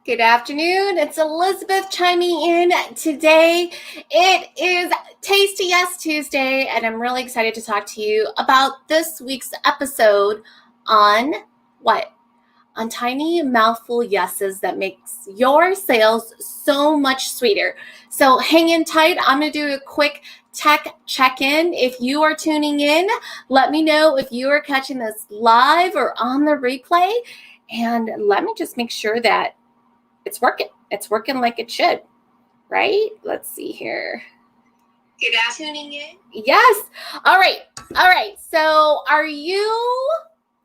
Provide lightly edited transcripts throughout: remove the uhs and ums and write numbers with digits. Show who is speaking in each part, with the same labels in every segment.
Speaker 1: Good afternoon. It's Elizabeth chiming in today. It is Tasty Yes Tuesday, and I'm really excited to talk to you about this week's episode on what? On tiny mouthful yeses that makes your sales so much sweeter. So hang in tight. I'm going to do a quick tech check-in. If you are tuning in, let me know if you are catching this live or on the replay, and let me just make sure that it's working. It's working like it should, right? Let's see here.
Speaker 2: Good afternoon.
Speaker 1: Tuning in? Yes. All right. So are you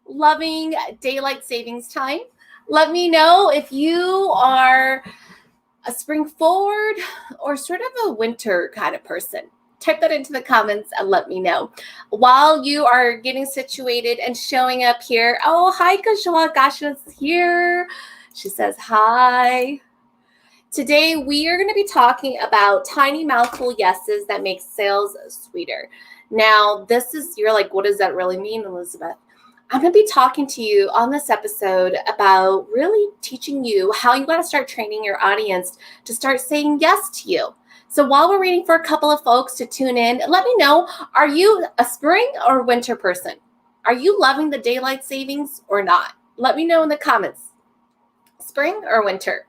Speaker 1: loving daylight savings time? Let me know if you are a spring forward or sort of a winter kind of person. Type that into the comments and let me know. While you are getting situated and showing up here, oh, hi, Kajwa Gasha's here. She says hi. Today, we are going to be talking about tiny mouthful yeses that make sales sweeter. Now, you're like, what does that really mean, Elizabeth? I'm going to be talking to you on this episode about really teaching you how you got to start training your audience to start saying yes to you. So while we're waiting for a couple of folks to tune in, let me know, are you a spring or winter person? Are you loving the daylight savings or not? Let me know in the comments. Spring or winter?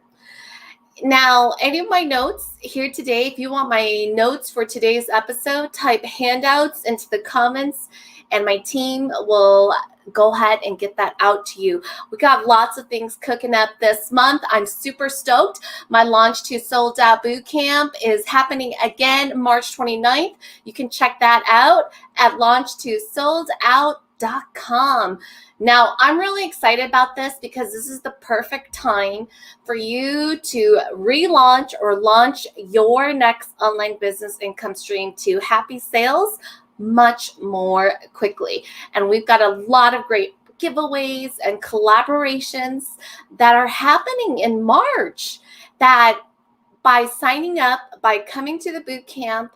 Speaker 1: Now, any of my notes here today, if you want my notes for today's episode, type handouts into the comments and my team will go ahead and get that out to you. We got lots of things cooking up this month. I'm super stoked. My Launch to Sold Out Bootcamp is happening again March 29th. You can check that out at launchtosoldout.com. Now, I'm really excited about this because this is the perfect time for you to relaunch or launch your next online business income stream to happy sales much more quickly. And we've got a lot of great giveaways and collaborations that are happening in March that by signing up, by coming to the boot camp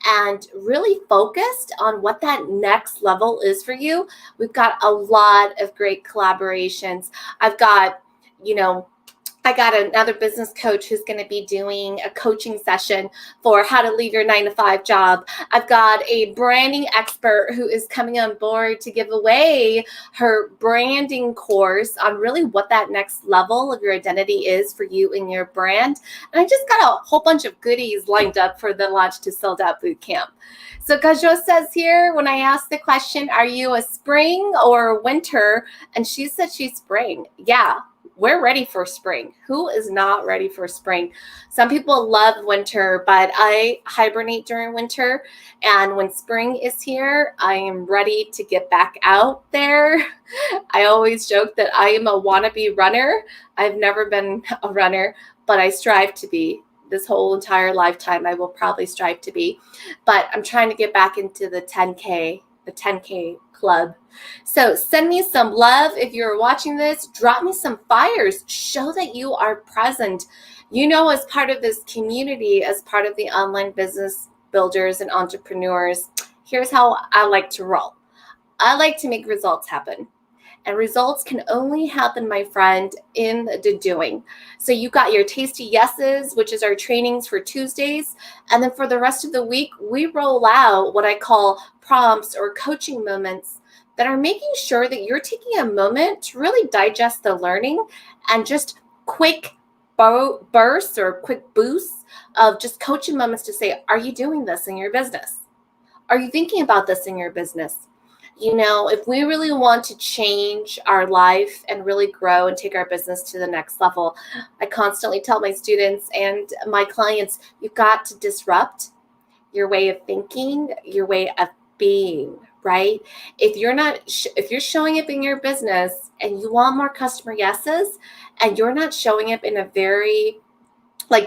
Speaker 1: and really focused on what that next level is for you, we've got a lot of great collaborations. I got another business coach who's going to be doing a coaching session for how to leave your 9-to-5 job. I've got a branding expert who is coming on board to give away her branding course on really what that next level of your identity is for you and your brand. And I just got a whole bunch of goodies lined up for the Launch to Sold Out Bootcamp. So Kajo says here, when I asked the question, are you a spring or winter? And she said she's spring. Yeah. We're ready for spring. Who is not ready for spring? Some people love winter, but I hibernate during winter. And when spring is here, I am ready to get back out there. I always joke that I am a wannabe runner. I've never been a runner, but I strive to be. This whole entire lifetime, I will probably strive to be. But I'm trying to get back into the 10K club. So send me some love. If you're watching this, drop me some fires. Show that you are present. As part of this community, as part of the online business builders and entrepreneurs, here's how I like to roll. I like to make results happen. And results can only happen, my friend, in the doing. So you got your Tasty Yeses, which is our trainings for Tuesdays. And then for the rest of the week, we roll out what I call prompts or coaching moments that are making sure that you're taking a moment to really digest the learning and just quick bursts or quick boosts of just coaching moments to say, are you doing this in your business? Are you thinking about this in your business? If we really want to change our life and really grow and take our business to the next level, I constantly tell my students and my clients, you've got to disrupt your way of thinking, your way of being, right? If you're showing up in your business and you want more customer yeses and you're not showing up in a very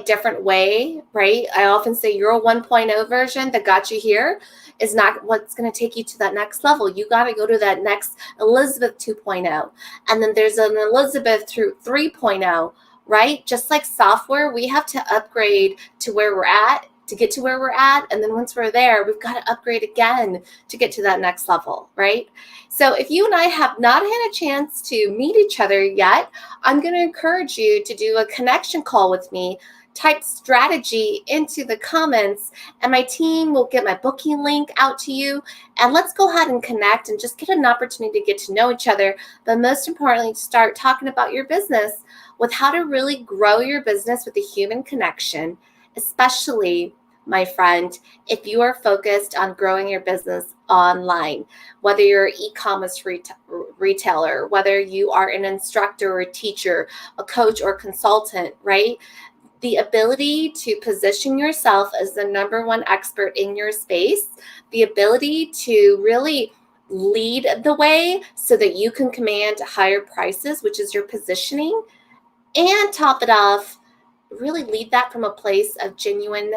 Speaker 1: different way, right? I often say your 1.0 version that got you here is not what's going to take you to that next level. You got to go to that next Elizabeth 2.0. And then there's an Elizabeth through 3.0, right? Just like software, we have to upgrade to where we're at to get to where we're at. And then once we're there, we've got to upgrade again to get to that next level, right? So if you and I have not had a chance to meet each other yet, I'm going to encourage you to do a connection call with me. Type strategy into the comments and my team will get my booking link out to you. And let's go ahead and connect and just get an opportunity to get to know each other. But most importantly, start talking about your business with how to really grow your business with a human connection, especially, my friend, if you are focused on growing your business online, whether you're an e-commerce retailer, whether you are an instructor or a teacher, a coach or consultant, right? The ability to position yourself as the number one expert in your space, the ability to really lead the way so that you can command higher prices, which is your positioning, and top it off, really lead that from a place of genuine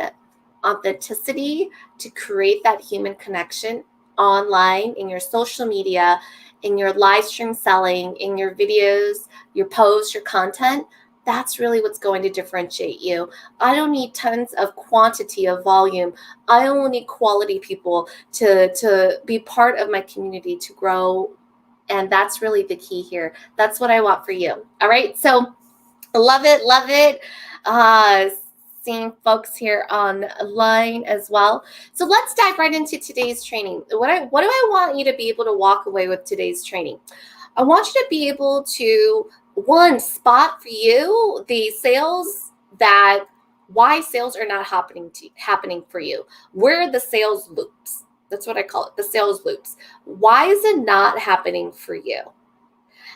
Speaker 1: authenticity to create that human connection online, in your social media, in your live stream selling, in your videos, your posts, your content. That's really what's going to differentiate you. I don't need tons of quantity of volume. I only need quality people to be part of my community, to grow. And that's really the key here. That's what I want for you. All right. So love it. Love it. Seeing folks here online as well. So let's dive right into today's training. What do I want you to be able to walk away with today's training? I want you to be able to, one, spot for you the sales why sales are not happening for you. Where are the sales loops? That's what I call it, the sales loops. Why is it not happening for you?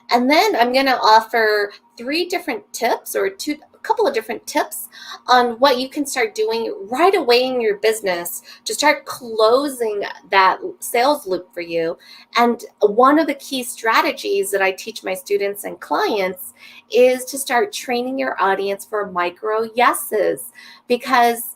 Speaker 1: And then I'm going to offer 3 different tips, or a couple of different tips on what you can start doing right away in your business to start closing that sales loop for you. And one of the key strategies that I teach my students and clients is to start training your audience for micro yeses, because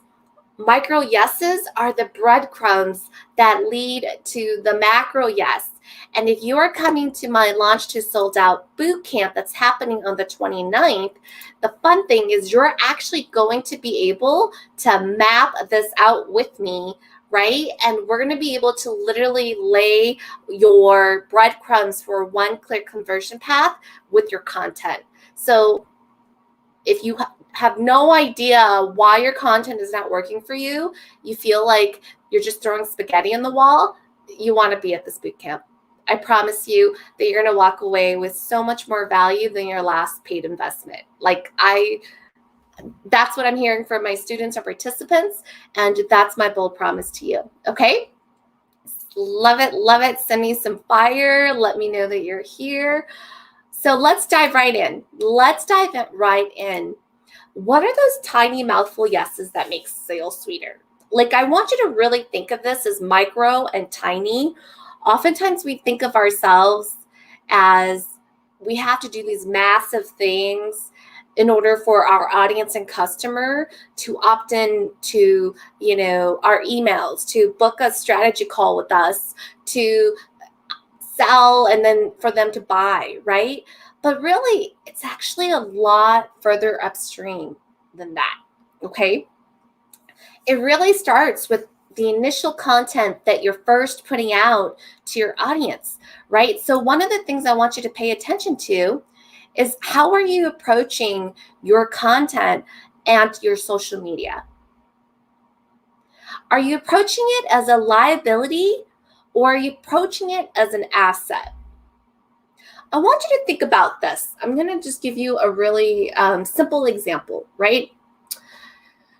Speaker 1: micro yeses are the breadcrumbs that lead to the macro yes. And if you are coming to my Launch to Sold Out Bootcamp that's happening on the 29th, the fun thing is you're actually going to be able to map this out with me, right? And we're going to be able to literally lay your breadcrumbs for one-click conversion path with your content. So if you have no idea why your content is not working for you, you feel like you're just throwing spaghetti on the wall, you want to be at this bootcamp. I promise you that you're going to walk away with so much more value than your last paid investment. That's what I'm hearing from my students or participants, and that's my bold promise to you. Okay? Love it, love it. Send me some fire. Let me know that you're here. So let's dive right in. Let's dive right in. What are those tiny mouthful yeses that make sales sweeter? I want you to really think of this as micro and tiny. Oftentimes we think of ourselves as we have to do these massive things in order for our audience and customer to opt in to, our emails, to book a strategy call with us, to sell, and then for them to buy, right? But really, it's actually a lot further upstream than that, okay? It really starts with the initial content that you're first putting out to your audience, right? So one of the things I want you to pay attention to is, how are you approaching your content and your social media? Are you approaching it as a liability, or are you approaching it as an asset? I want you to think about this. I'm going to just give you a really simple example, right?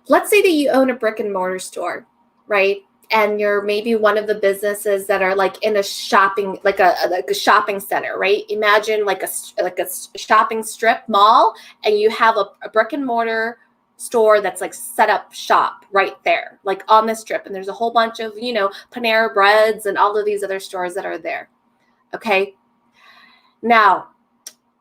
Speaker 1: Let's say that you own a brick and mortar store, right? And you're maybe one of the businesses that are in a shopping, like a shopping center, right? Imagine like a shopping strip mall, and you have a brick and mortar store that's set up shop right there, on the strip. And there's a whole bunch of, Panera Breads and all of these other stores that are there. Okay. Now,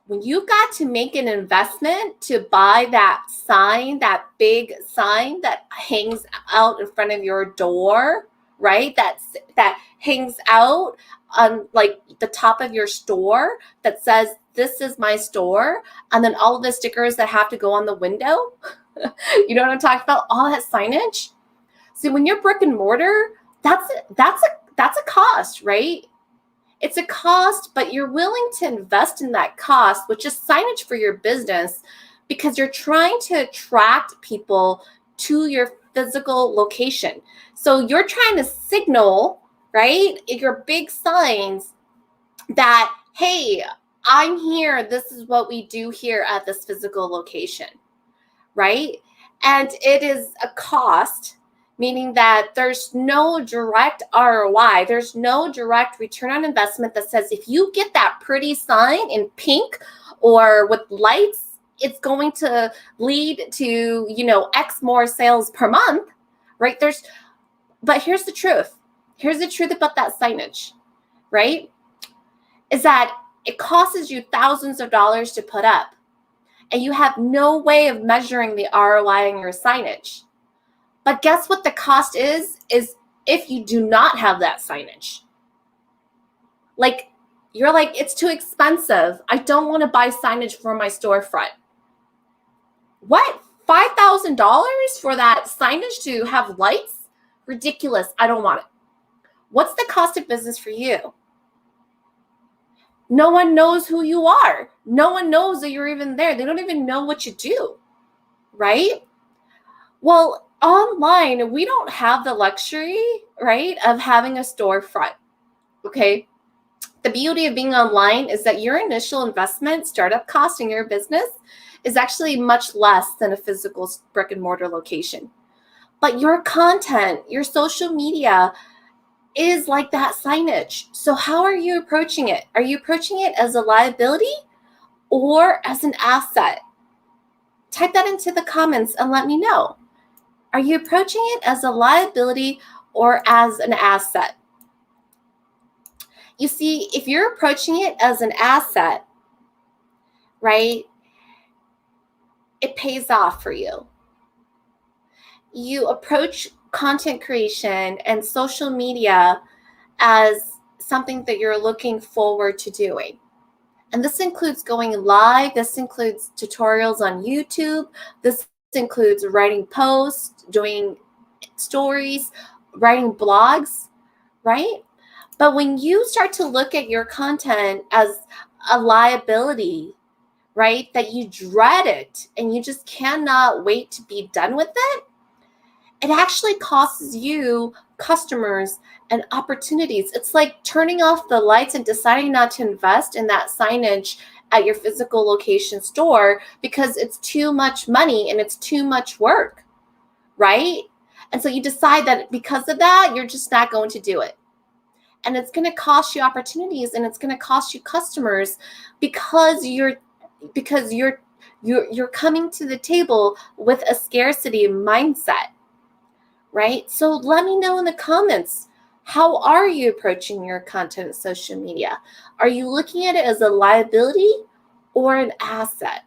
Speaker 1: when you've got to make an investment to buy that sign, that big sign that hangs out in front of your door, right? That hangs out on the top of your store that says, "This is my store," and then all of the stickers that have to go on the window. You know what I'm talking about? All that signage. So when you're brick and mortar, that's a cost, right? It's a cost, but you're willing to invest in that cost, which is signage for your business, because you're trying to attract people to your physical location. So you're trying to signal, right, your big signs that, hey, I'm here. This is what we do here at this physical location, right? And it is a cost, meaning that there's no direct ROI. There's no direct return on investment that says if you get that pretty sign in pink or with lights, it's going to lead to, X more sales per month, right? But here's the truth. Here's the truth about that signage, right? Is that it costs you thousands of dollars to put up, and you have no way of measuring the ROI on your signage. But guess what the cost is if you do not have that signage. Like, you're like, it's too expensive. I don't want to buy signage for my storefront. What? $5,000 for that signage to have lights? Ridiculous. I don't want it. What's the cost of business for you? No one knows who you are. No one knows that you're even there. They don't even know what you do, right? Well, online, we don't have the luxury, right, of having a storefront, okay? The beauty of being online is that your initial investment, startup cost in your business is actually much less than a physical brick and mortar location. But your content, your social media is like that signage. So how are you approaching it? Are you approaching it as a liability or as an asset? Type that into the comments and let me know. Are you approaching it as a liability or as an asset? You see, if you're approaching it as an asset, right, it pays off for you. You approach content creation and social media as something that you're looking forward to doing. And this includes going live. This includes tutorials on YouTube. This includes writing posts, doing stories, writing blogs, right? But when you start to look at your content as a liability, right, that you dread it and you just cannot wait to be done with it, it actually costs you customers and opportunities. It's like turning off the lights and deciding not to invest in that signage at your physical location store because it's too much money and it's too much work, right? And so you decide that because of that, you're just not going to do it. And it's going to cost you opportunities and it's going to cost you customers because you're coming to the table with a scarcity mindset, right? So let me know in the comments, how are you approaching your content on social media? Are you looking at it as a liability or an asset?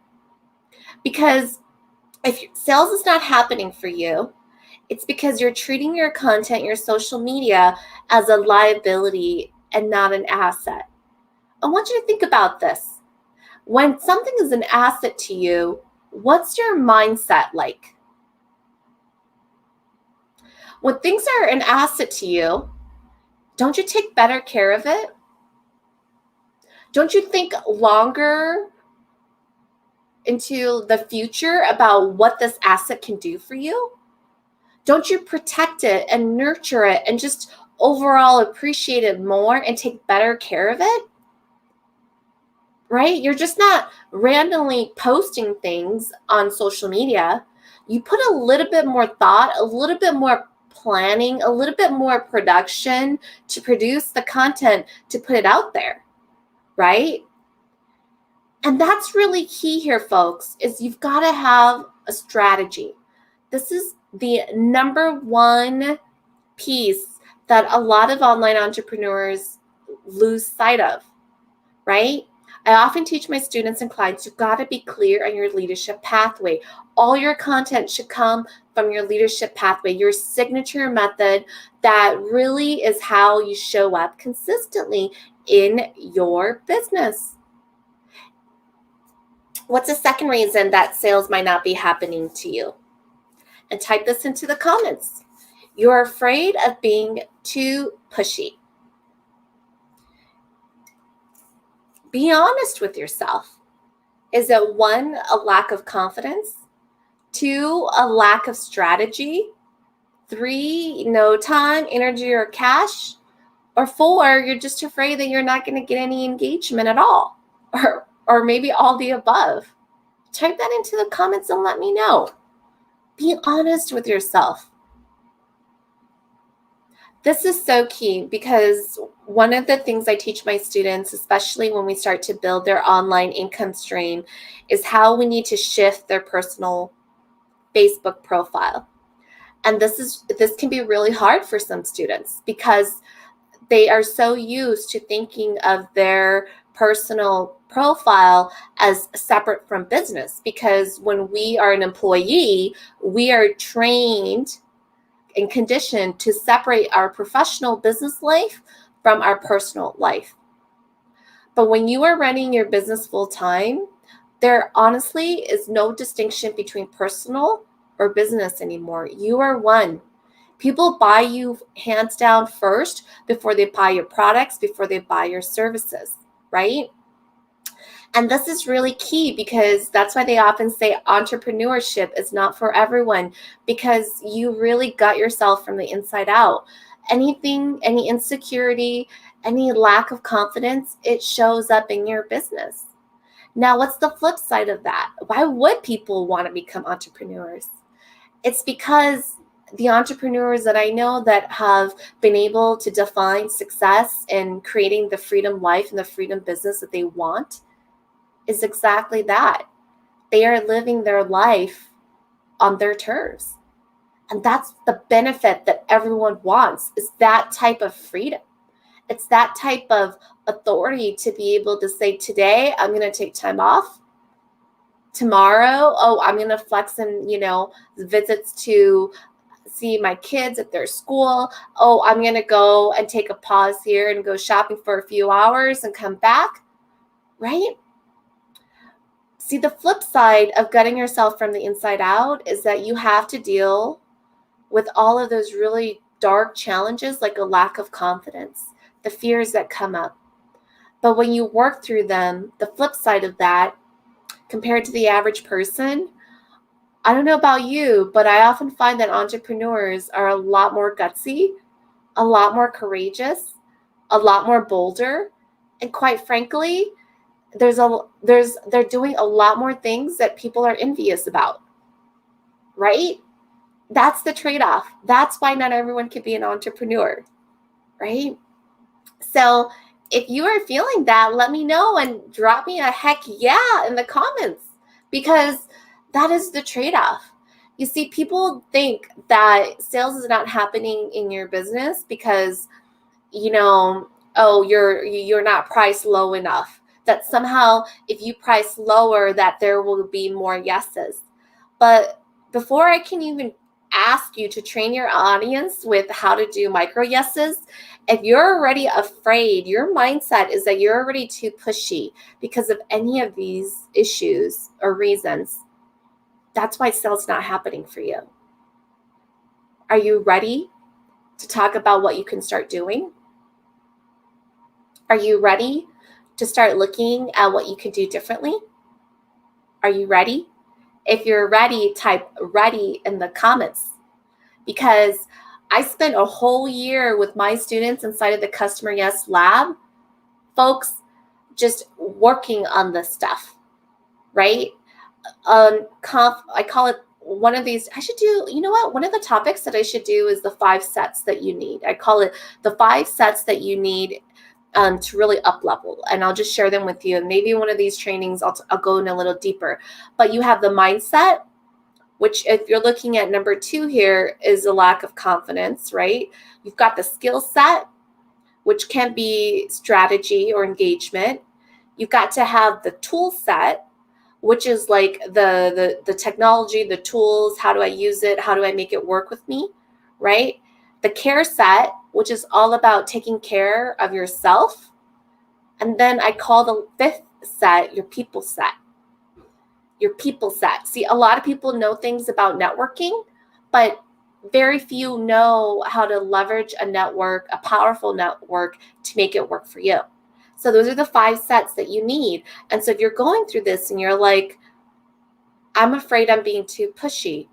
Speaker 1: Because if sales is not happening for you, it's because you're treating your content, your social media, as a liability and not an asset. I want you to think about this. When something is an asset to you, what's your mindset like? When things are an asset to you, don't you take better care of it? Don't you think longer into the future about what this asset can do for you? Don't you protect it and nurture it and just overall appreciate it more and take better care of it? Right? You're just not randomly posting things on social media. You put a little bit more thought, a little bit more planning, a little bit more production to produce the content to put it out there, right? And that's really key here, folks, is you've got to have a strategy. This is the number one piece that a lot of online entrepreneurs lose sight of, right? I often teach my students and clients, you've got to be clear on your leadership pathway. All your content should come from your leadership pathway, your signature method that really is how you show up consistently in your business. What's the second reason that sales might not be happening to you? And type this into the comments. You're afraid of being too pushy. Be honest with yourself. Is it 1, a lack of confidence? 2, a lack of strategy? 3, no time, energy, or cash? Or 4, you're just afraid that you're not going to get any engagement at all? Or maybe all the above. Type that into the comments and let me know. Be honest with yourself. This is so key because one of the things I teach my students, especially when we start to build their online income stream, is how we need to shift their personal Facebook profile. And this can be really hard for some students because they are so used to thinking of their personal profile as separate from business, because when we are an employee, we are trained and conditioned to separate our professional business life from our personal life. But when you are running your business full time, there honestly is no distinction between personal or business anymore. You are one. People buy you hands down first before they buy your products, before they buy your services, right? And this is really key because that's why they often say entrepreneurship is not for everyone, because you really gut yourself from the inside out. Anything, any insecurity, any lack of confidence, it shows up in your business. Now, what's the flip side of that? Why would people want to become entrepreneurs? It's because the entrepreneurs that I know that have been able to define success in creating the freedom life and the freedom business that they want is exactly that. They are living their life on their terms. And that's the benefit that everyone wants, is that type of freedom. It's that type of authority to be able to say, today I'm going to take time off. Tomorrow, I'm going to flex in, visits to see my kids at their school. I'm going to go and take a pause here and go shopping for a few hours and come back, right? See, the flip side of gutting yourself from the inside out is that you have to deal with all of those really dark challenges, like a lack of confidence, the fears that come up. But when you work through them, the flip side of that, compared to the average person, I don't know about you, but I often find that entrepreneurs are a lot more gutsy, a lot more courageous, a lot more bolder, and quite frankly, they're doing a lot more things that people are envious about, right? That's the trade-off. That's why not everyone can be an entrepreneur, right? So if you are feeling that, let me know and drop me a heck yeah in the comments, because that is the trade-off. You see, people think that sales is not happening in your business because, you're not priced low enough. That somehow if you price lower, that there will be more yeses. But before I can even ask you to train your audience with how to do micro yeses, if you're already afraid, your mindset is that you're already too pushy because of any of these issues or reasons, that's why sales not happening for you. Are you ready to talk about what you can start doing? Are you ready to start looking at what you can do differently? Are you ready? If you're ready, type ready in the comments, because I spent a whole year with my students inside of the Customer Yes Lab, folks, just working on this stuff, right? I call it one of these, I should do, one of the topics that I should do is the 5 sets that you need. I call it the 5 sets that you need to really up level. And I'll just share them with you. And maybe one of these trainings, I'll go in a little deeper. But you have the mindset, which if you're looking at number 2 here is a lack of confidence, right? You've got the skill set, which can be strategy or engagement. You've got to have the tool set, which is like the technology, the tools, how do I use it? How do I make it work with me, right? The care set, which is all about taking care of yourself. And then I call the 5th set your people set. Your people set. See, a lot of people know things about networking, but very few know how to leverage a network, a powerful network, to make it work for you. So those are the 5 sets that you need. And so if you're going through this and you're like, I'm afraid I'm being too pushy,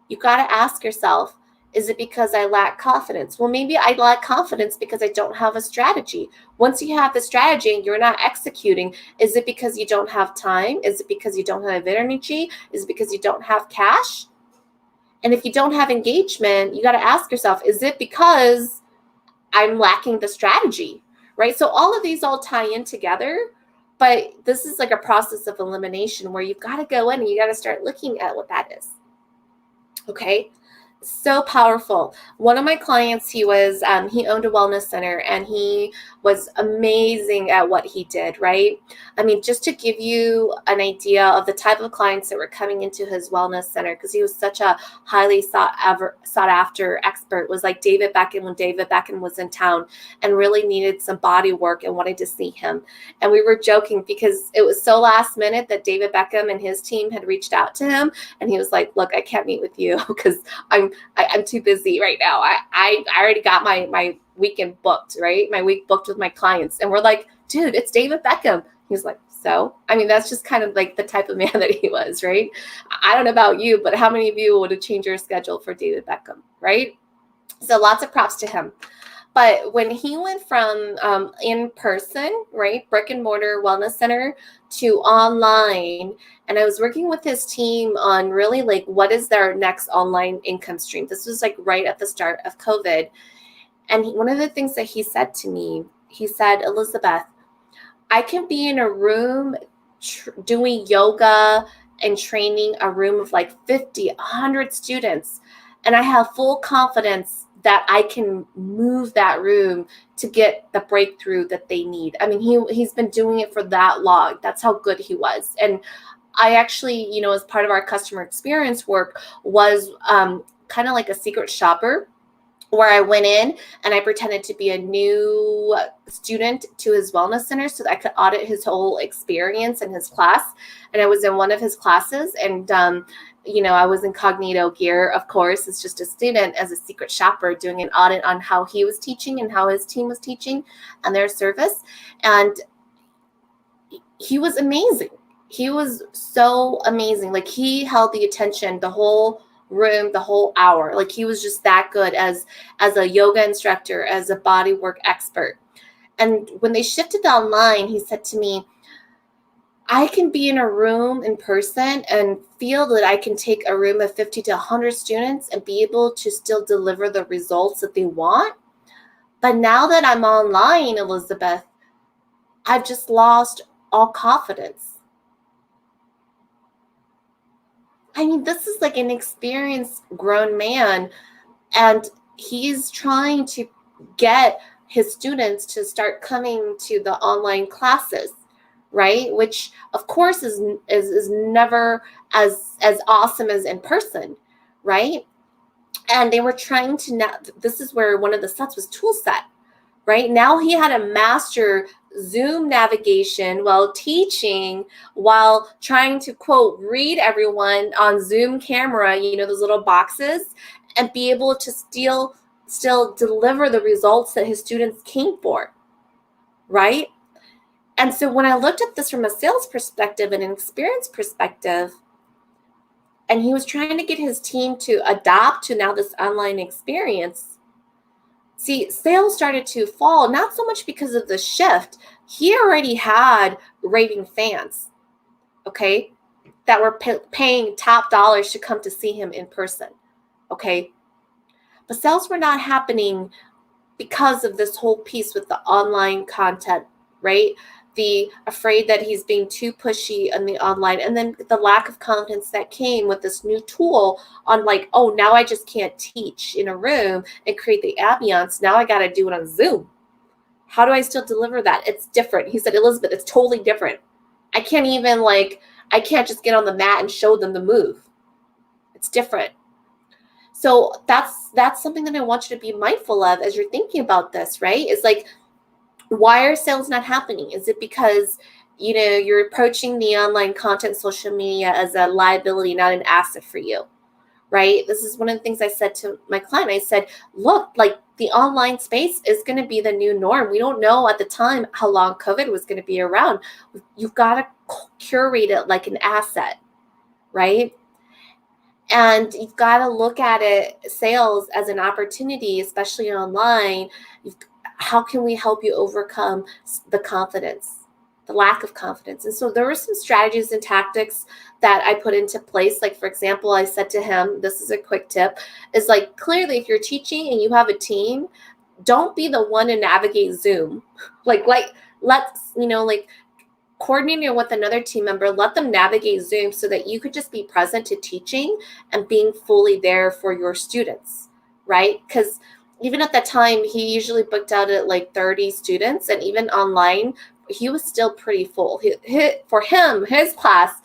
Speaker 1: you got to ask yourself, is it because I lack confidence? Well, maybe I lack confidence because I don't have a strategy. Once you have the strategy and you're not executing, is it because you don't have time? Is it because you don't have energy? Is it because you don't have cash? And if you don't have engagement, you got to ask yourself, is it because I'm lacking the strategy, right? So all of these all tie in together, but this is like a process of elimination where you've got to go in and you got to start looking at what that is. Okay. So powerful. One of my clients, he owned a wellness center and he was amazing at what he did, right? I mean, just to give you an idea of the type of clients that were coming into his wellness center, because he was such a highly sought after expert, was like David Beckham when David Beckham was in town and really needed some body work and wanted to see him. And we were joking because it was so last minute that David Beckham and his team had reached out to him and he was like, look, I can't meet with you because I'm too busy right now. I already got my weekend booked, right? My week booked with my clients. And we're like, dude, it's David Beckham. He's like, so? I mean, that's just kind of like the type of man that he was, right? I don't know about you, but how many of you would have changed your schedule for David Beckham, right? So lots of props to him. But when he went from in person, right, brick and mortar wellness center to online, and I was working with his team on really like what is their next online income stream. This was like right at the start of COVID. And one of the things that he said to me, he said, Elizabeth, I can be in a room doing yoga and training a room of like 50, 100 students. And I have full confidence that I can move that room to get the breakthrough that they need. I mean, he's been doing it for that long. That's how good he was. And I actually, as part of our customer experience work was kind of like a secret shopper where I went in and I pretended to be a new student to his wellness center so that I could audit his whole experience in his class. And I was in one of his classes and, I was incognito gear, of course, as just a student, as a secret shopper, doing an audit on how he was teaching and how his team was teaching and their service. And he was amazing. He was so amazing. Like he held the attention the whole room, the whole hour. Like he was just that good as a yoga instructor, as a body work expert. And when they shifted to online, he said to me, I can be in a room in person and feel that I can take a room of 50 to 100 students and be able to still deliver the results that they want. But now that I'm online, Elizabeth, I've just lost all confidence. I mean, this is like an experienced grown man, and he's trying to get his students to start coming to the online classes, right? Which, of course, is never as awesome as in person, right? And they were trying to now. This is where one of the sets was tool set, right? Now he had to master Zoom navigation while teaching, while trying to, quote, read everyone on Zoom camera, those little boxes, and be able to still deliver the results that his students came for, right? And so when I looked at this from a sales perspective and an experience perspective, and he was trying to get his team to adapt to now this online experience, see, sales started to fall, not so much because of the shift. He already had raving fans, okay, that were paying top dollars to come to see him in person, okay? But sales were not happening because of this whole piece with the online content, right? The afraid that he's being too pushy on the online, and then the lack of confidence that came with this new tool on like, oh, now I just can't teach in a room and create the ambiance. Now I got to do it on Zoom. How do I still deliver that? It's different. He said, Elizabeth, it's totally different. I can't just get on the mat and show them the move. It's different. So that's something that I want you to be mindful of as you're thinking about this, right? It's like, why are sales not happening? Is it because, you're approaching the online content, social media as a liability, not an asset for you, right? This is one of the things I said to my client. I said, look, like the online space is going to be the new norm. We don't know at the time how long COVID was going to be around. You've got to curate it like an asset, right? And you've got to look at it, sales, as an opportunity, especially online. How can we help you overcome the confidence, the lack of confidence? And so there were some strategies and tactics that I put into place. Like, for example, I said to him, this is a quick tip, is like, clearly, if you're teaching and you have a team, don't be the one to navigate Zoom. Like let's, like, coordinating with another team member, let them navigate Zoom so that you could just be present to teaching and being fully there for your students, right? Because even at that time, he usually booked out at like 30 students, and even online, he was still pretty full. For him, his class,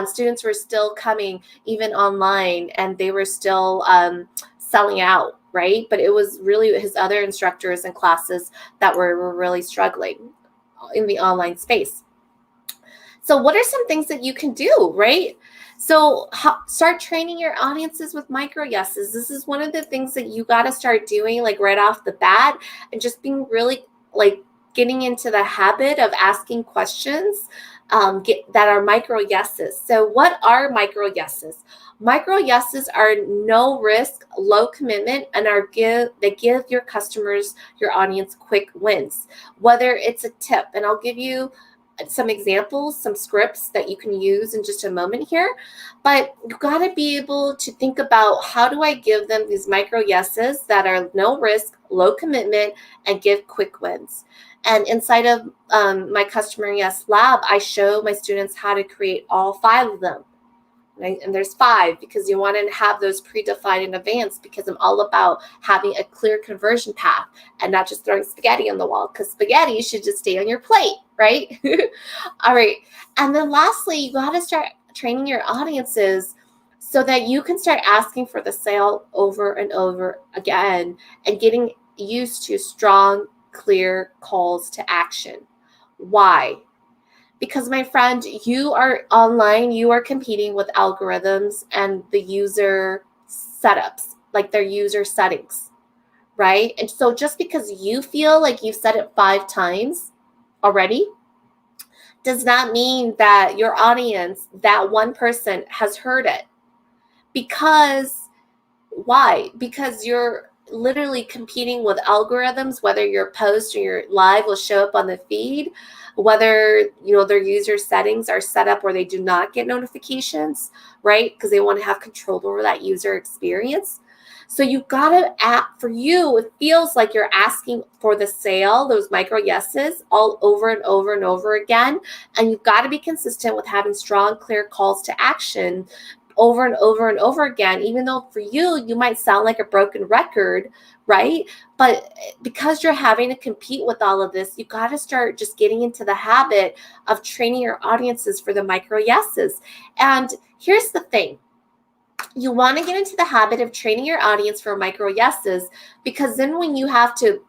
Speaker 1: students were still coming even online, and they were still selling out, right? But it was really his other instructors and classes that were really struggling in the online space. So what are some things that you can do, right? So start training your audiences with micro yeses. This is one of the things that you got to start doing, like right off the bat, and just being really like getting into the habit of asking questions that are micro yeses. So what are micro yeses? Micro yeses are no risk, low commitment, and they give your customers, your audience, quick wins. Whether it's a tip, and I'll give you some examples, some scripts that you can use in just a moment here, but you got to be able to think about, how do I give them these micro yeses that are no risk, low commitment, and give quick wins? And inside of my Customer Yes Lab, I show my students how to create all 5 of them. Right? And there's 5 because you want to have those predefined in advance, because I'm all about having a clear conversion path and not just throwing spaghetti on the wall, because spaghetti should just stay on your plate, right? All right. And then lastly, you got to start training your audiences so that you can start asking for the sale over and over again and getting used to strong, clear calls to action. Why? Because, my friend, you are online, you are competing with algorithms and the user setups, like their user settings, right? And so just because you feel like you've said it 5 times already does not mean that your audience, that one person, has heard it. Because why? Because you're literally competing with algorithms, whether your post or your live will show up on the feed, whether their user settings are set up where they do not get notifications, right? Because they want to have control over that user experience. So you gotta for you, it feels like you're asking for the sale, those micro yeses, all over and over and over again. And you've got to be consistent with having strong, clear calls to action over and over and over again, even though for you might sound like a broken record, right? But because you're having to compete with all of this, you got to start just getting into the habit of training your audiences for the micro yeses. And here's the thing. You want to get into the habit of training your audience for micro yeses, because then when you have to,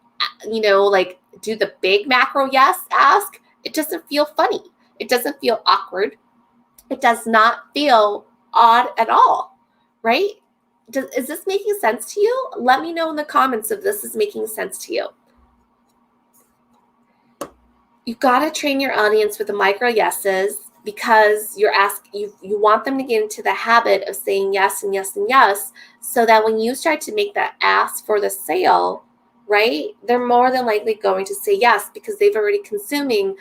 Speaker 1: do the big macro yes ask, it doesn't feel funny. It doesn't feel awkward. It does not feel odd at all, right? Is this making sense to you? Let me know in the comments if this is making sense to you. You've got to train your audience with the micro yeses, because you want them to get into the habit of saying yes and yes and yes, so that when you start to make that ask for the sale, right, they're more than likely going to say yes, because they've already consuming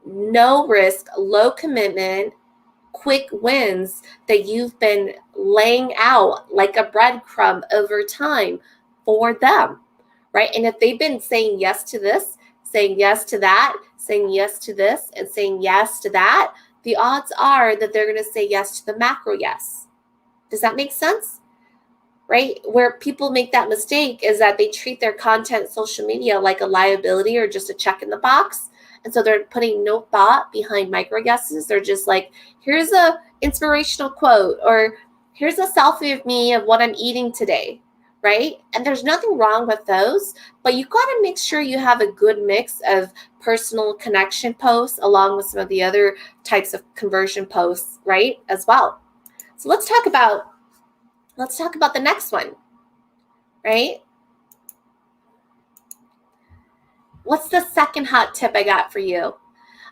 Speaker 1: no risk, low commitment, quick wins that you've been laying out like a breadcrumb over time for them, right? And if they've been saying yes to this, saying yes to that, saying yes to this, and saying yes to that, the odds are that they're going to say yes to the macro yes. Does that make sense? Right? Where people make that mistake is that they treat their content, social media, like a liability or just a check in the box. And so they're putting no thought behind micro guesses. They're just like, here's a inspirational quote, or here's a selfie of me of what I'm eating today, right? And there's nothing wrong with those, but you got to make sure you have a good mix of personal connection posts along with some of the other types of conversion posts, right, as well. So let's talk about Let's talk about the next one, right? What's the second hot tip I got for you?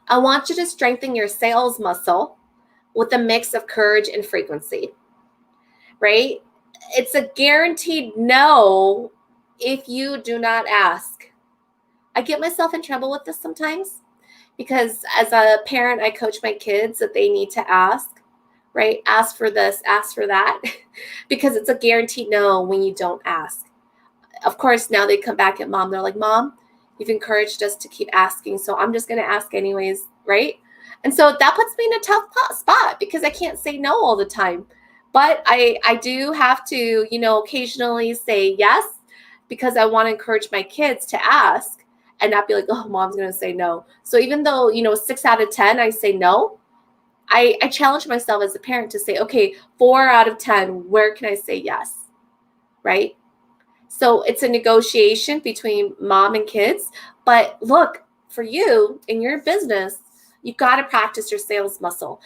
Speaker 1: I want you to strengthen your sales muscle with a mix of courage and frequency, right? It's a guaranteed no if you do not ask. I get myself in trouble with this sometimes because as a parent, I coach my kids that they need to ask, right? Ask for this, ask for that, because it's a guaranteed no when you don't ask. Of course, now they come back at mom. They're like, Mom, you've encouraged us to keep asking, so I'm just going to ask anyways, right? And so that puts me in a tough spot because I can't say no all the time. But I do have to, occasionally say yes because I want to encourage my kids to ask and not be like, oh, mom's going to say no. So even though, 6 out of 10, I say no, I challenge myself as a parent to say, okay, 4 out of 10, where can I say yes, right? So it's a negotiation between mom and kids. But look, for you in your business, you've got to practice your sales muscle.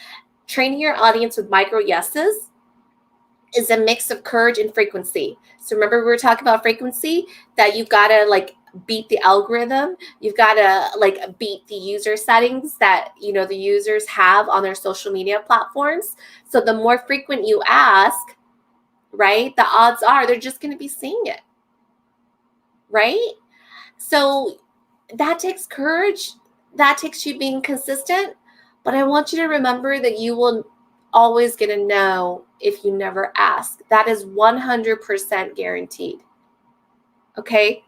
Speaker 1: Training your audience with micro yeses is a mix of courage and frequency. So remember we were talking about frequency, that you've got to beat the algorithm. You've got to beat the user settings that, the users have on their social media platforms. So the more frequent you ask, right, the odds are they're just going to be seeing it. Right? So that takes courage. That takes you being consistent. But I want you to remember that you will always get a no if you never ask. That is 100% guaranteed. Okay?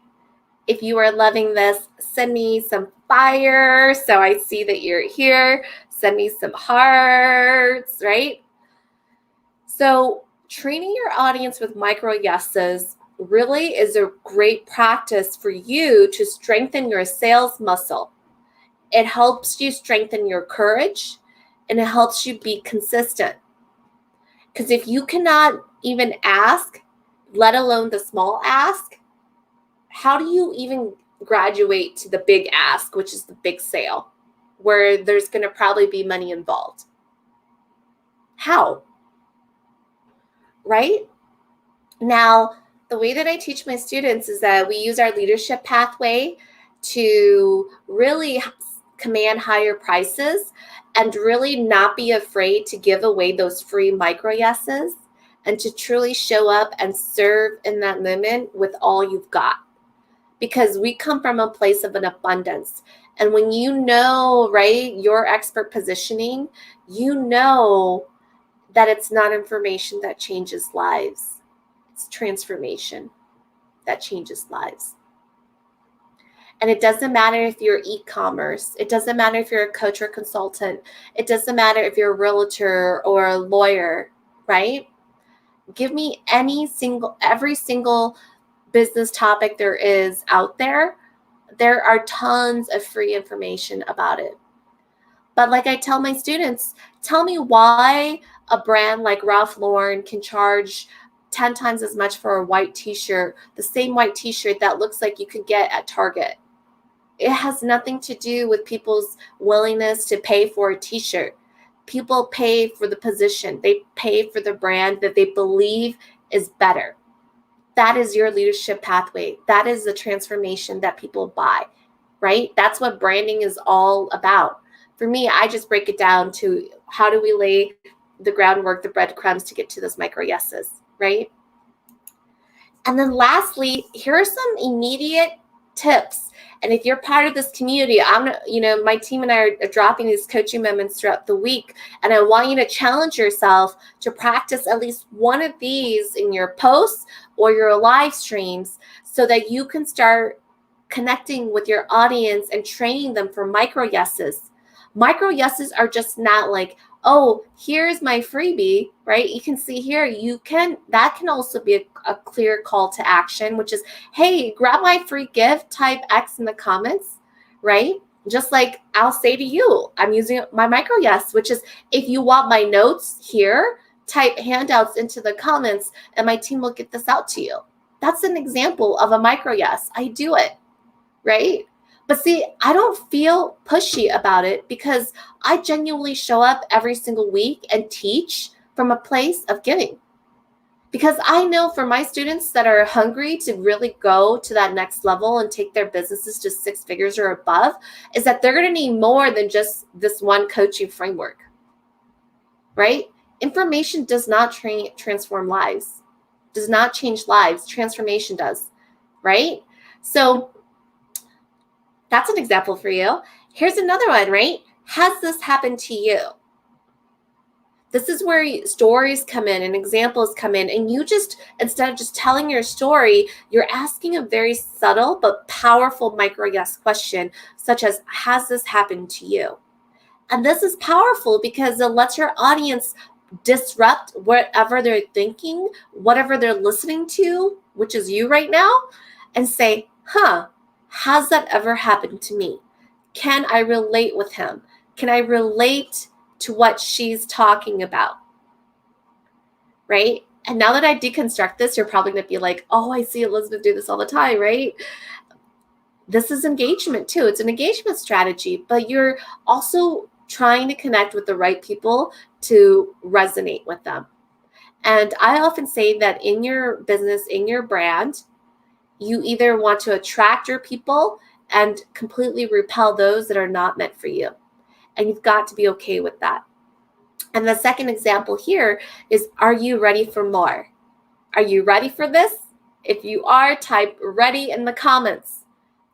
Speaker 1: If you are loving this, send me some fire so I see that you're here. Send me some hearts, right? So training your audience with micro yeses really is a great practice for you to strengthen your sales muscle. It helps you strengthen your courage and it helps you be consistent. Because if you cannot even ask, let alone the small ask, how do you even graduate to the big ask, which is the big sale, where there's going to probably be money involved? How? Right? Now, the way that I teach my students is that we use our leadership pathway to really command higher prices and really not be afraid to give away those free micro yeses and to truly show up and serve in that moment with all you've got. Because we come from a place of an abundance. And when you know, right, your expert positioning, you know that it's not information that changes lives. It's transformation that changes lives. And it doesn't matter if you're e-commerce. It doesn't matter if you're a coach or consultant. It doesn't matter if you're a realtor or a lawyer, right? Give me every single business topic there is out there. There are tons of free information about it. But like I tell my students, tell me why a brand like Ralph Lauren can charge 10 times as much for a white t-shirt, the same white t-shirt that looks like you could get at Target. It has nothing to do with people's willingness to pay for a t-shirt. People pay for the position. They pay for the brand that they believe is better. That is your leadership pathway. That is the transformation that people buy, right? That's what branding is all about. For me, I just break it down to how do we lay the groundwork, the breadcrumbs to get to those micro yeses, right? And then lastly, here are some immediate tips. And if you're part of this community, my team and I are dropping these coaching moments throughout the week. And I want you to challenge yourself to practice at least one of these in your posts or your live streams so that you can start connecting with your audience and training them for micro yeses. Micro yeses are just not like, oh, here's my freebie, right? You can see here, that can also be a clear call to action, which is, hey, grab my free gift, type X in the comments, right? Just like I'll say to you, I'm using my micro yes, which is if you want my notes here, type handouts into the comments and my team will get this out to you. That's an example of a micro yes. I do it, right? But see, I don't feel pushy about it because I genuinely show up every single week and teach from a place of giving. Because I know for my students that are hungry to really go to that next level and take their businesses to 6 figures or above, is that they're going to need more than just this one coaching framework, right? Information does not transform lives, does not change lives. Transformation does, right? So that's an example for you. Here's another one, right? Has this happened to you? This is where stories come in and examples come in, and you just, instead of just telling your story, you're asking a very subtle but powerful micro yes question, such as, has this happened to you? And this is powerful because it lets your audience disrupt whatever they're thinking, whatever they're listening to, which is you right now, and say, has that ever happened to me? Can I relate with him? Can I relate to what she's talking about, right? And now that I deconstruct this, you're probably going to be like, oh, I see Elizabeth do this all the time, right? This is engagement too. It's an engagement strategy, but you're also trying to connect with the right people to resonate with them. And I often say that in your business, in your brand, you either want to attract your people and completely repel those that are not meant for you. And you've got to be okay with that. And the second example here is, are you ready for more? Are you ready for this? If you are, type ready in the comments.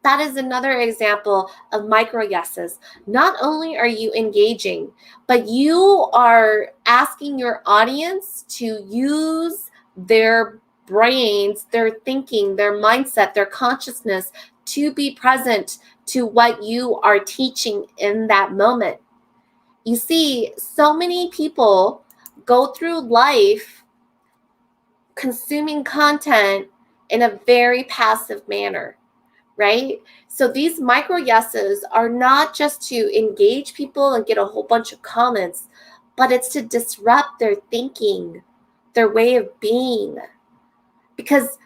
Speaker 1: That is another example of micro yeses. Not only are you engaging, but you are asking your audience to use their brains, their thinking, their mindset, their consciousness to be present to what you are teaching in that moment. You see, so many people go through life consuming content in a very passive manner, right? So these micro yeses are not just to engage people and get a whole bunch of comments, but it's to disrupt their thinking, their way of being. Because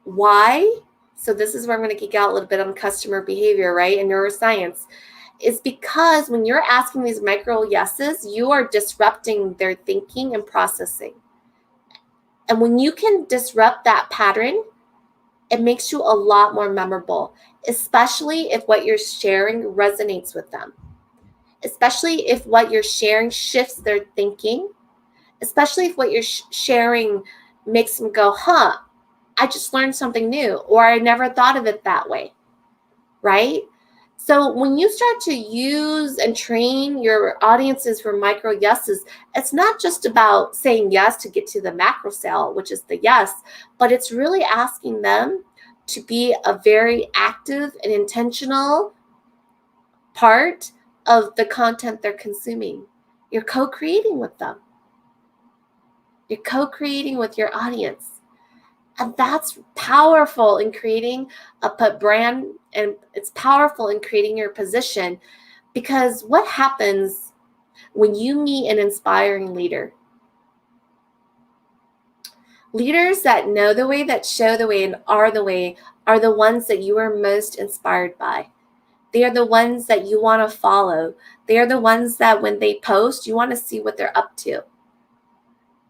Speaker 1: why? So this is where I'm going to geek out a little bit on customer behavior, right? And neuroscience. Is because when you're asking these micro yeses, you are disrupting their thinking and processing. And when you can disrupt that pattern, it makes you a lot more memorable, especially if what you're sharing resonates with them, especially if what you're sharing shifts their thinking, especially if what you're sharing makes them go, I just learned something new, or I never thought of it that way, right? So when you start to use and train your audiences for micro yeses, it's not just about saying yes to get to the macro sale, which is the yes, but it's really asking them to be a very active and intentional part of the content they're consuming. You're co-creating with them. You're co-creating with your audience. And that's powerful in creating a brand, and it's powerful in creating your position, because what happens when you meet an inspiring leader? Leaders that know the way, that show the way, and are the way are the ones that you are most inspired by. They are the ones that you want to follow. They are the ones that when they post, you want to see what they're up to,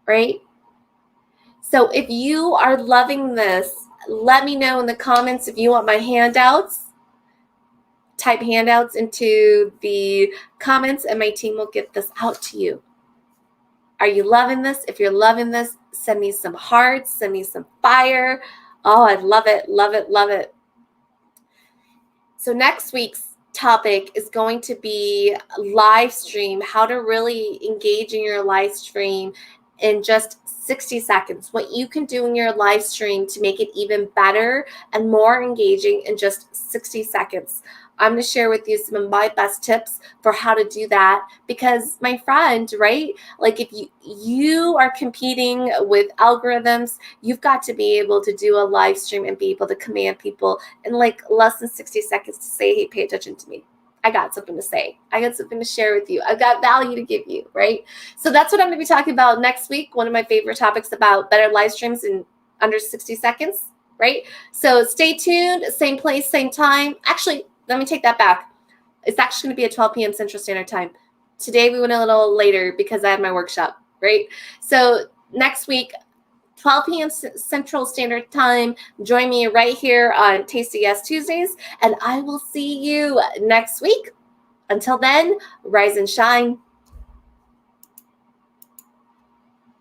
Speaker 1: right? So if you are loving this, let me know in the comments if you want my handouts. Type handouts into the comments and my team will get this out to you. Are you loving this? If you're loving this, send me some hearts, send me some fire. Oh, I love it, love it, love it. So next week's topic is going to be live stream, how to really engage in your live stream in just 60 seconds, what you can do in your live stream to make it even better and more engaging in just 60 seconds. I'm going to share with you some of my best tips for how to do that, because my friend, right? Like if you are competing with algorithms, you've got to be able to do a live stream and be able to command people in like less than 60 seconds to say, hey, pay attention to me. I got something to say. I got something to share with you. I've got value to give you, right? So that's what I'm going to be talking about next week. One of my favorite topics about better live streams in under 60 seconds, right? So stay tuned, same place, same time. Actually, let me take that back. It's actually going to be at 12 p.m. Central Standard Time. Today we went a little later because I had my workshop, right? So next week, 12 p.m. Central Standard Time. Join me right here on Tasty Yes Tuesdays, and I will see you next week. Until then, rise and shine.